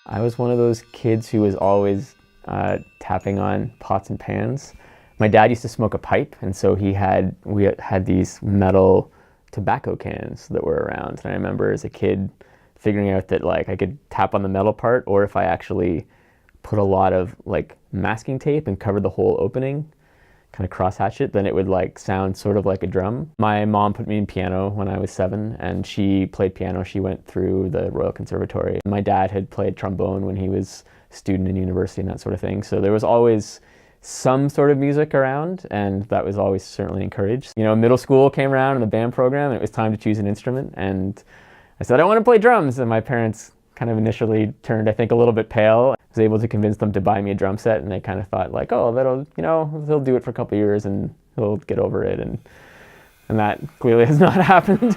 I was one of those kids who was always tapping on pots and pans. My dad used to smoke a pipe, and so we had these metal tobacco cans that were around. And I remember as a kid figuring out that like I could tap on the metal part, or if I actually put a lot of like masking tape and covered the whole opening, kind of cross-hatch it, then it would like sound sort of like a drum. My mom put me in piano when I was 7, and she played piano. She went through the Royal Conservatory. My dad had played trombone when he was a student in university and that sort of thing. So there was always some sort of music around, and that was always certainly encouraged. You know, middle school came around in the band program, and it was time to choose an instrument, and I said, I want to play drums, and my parents kind of initially turned, I think, a little bit pale. I was able to convince them to buy me a drum set, and they kind of thought like, oh, that'll, you know, they'll do it for a couple of years and he'll get over it, and that clearly has not happened.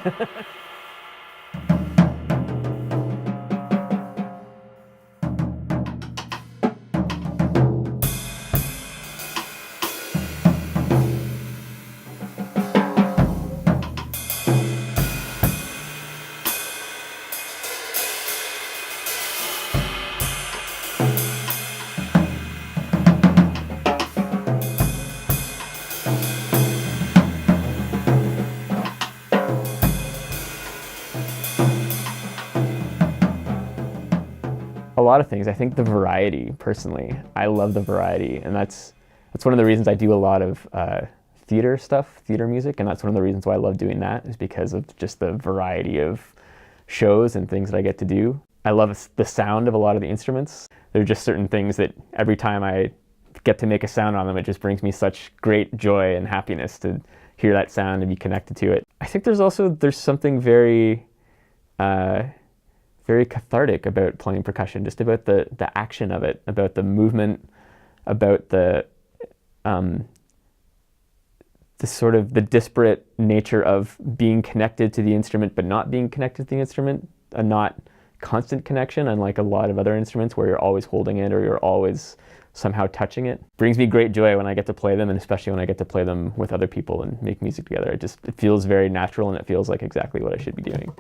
A lot of things. I think the variety, personally. I love the variety, and that's one of the reasons I do a lot of theater stuff, theater music, and that's one of the reasons why I love doing that, is because of just the variety of shows and things that I get to do. I love the sound of a lot of the instruments. There are just certain things that every time I get to make a sound on them, it just brings me such great joy and happiness to hear that sound and be connected to it. I think there's something very very cathartic about playing percussion, just about the action of it, about the movement, about the sort of the disparate nature of being connected to the instrument but not being connected to the instrument, a not constant connection, unlike a lot of other instruments where you're always holding it or you're always somehow touching it. Brings me great joy when I get to play them, and especially when I get to play them with other people and make music together. It feels very natural, and it feels like exactly what I should be doing.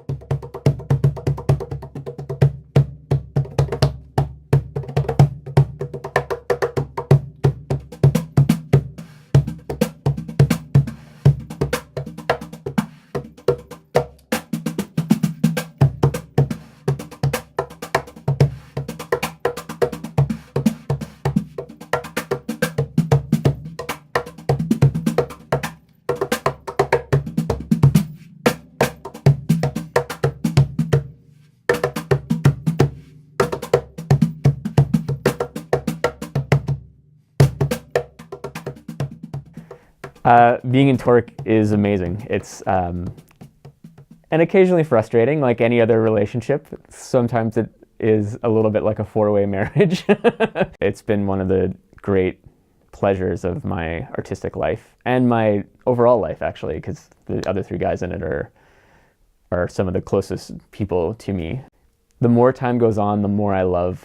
Being in TorQ is amazing. It's and occasionally frustrating, like any other relationship. Sometimes it is a little bit like a four-way marriage. It's been one of the great pleasures of my artistic life and my overall life, actually, because the other 3 guys in it are some of the closest people to me. The more time goes on, the more I love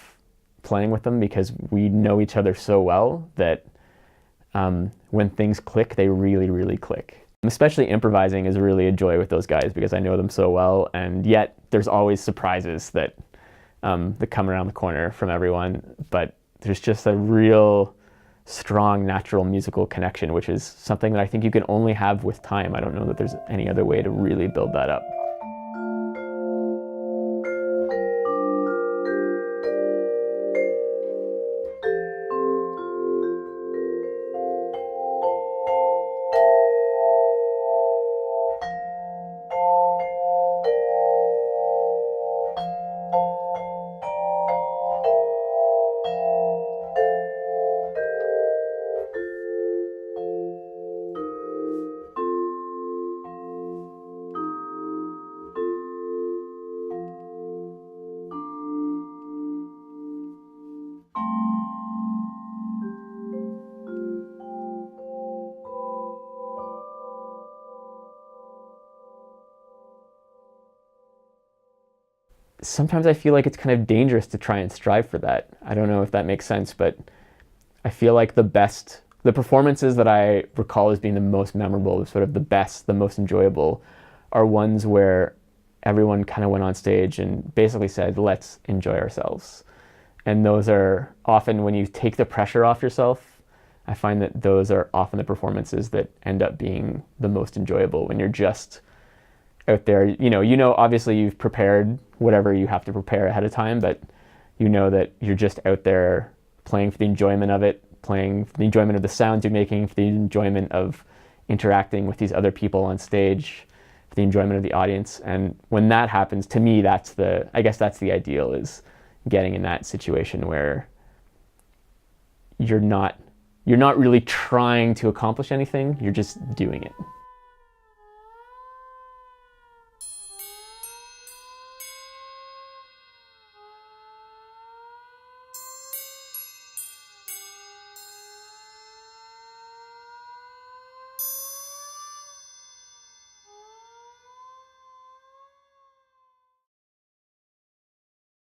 playing with them, because we know each other so well that when things click, they really, really click. Especially improvising is really a joy with those guys because I know them so well, and yet there's always surprises that come around the corner from everyone. But there's just a real strong, natural musical connection, which is something that I think you can only have with time. I don't know that there's any other way to really build that up. Sometimes I feel like it's kind of dangerous to try and strive for that. I don't know if that makes sense, but I feel like the performances that I recall as being the most memorable, sort of the best, the most enjoyable, are ones where everyone kind of went on stage and basically said, let's enjoy ourselves. And those are often, when you take the pressure off yourself, I find that those are often the performances that end up being the most enjoyable, when you're just out there. Obviously you've prepared whatever you have to prepare ahead of time, but you know that you're just out there playing for the enjoyment of it, playing for the enjoyment of the sounds you're making, for the enjoyment of interacting with these other people on stage, for the enjoyment of the audience. And when that happens, to me, I guess that's the ideal, is getting in that situation where you're not really trying to accomplish anything, you're just doing it.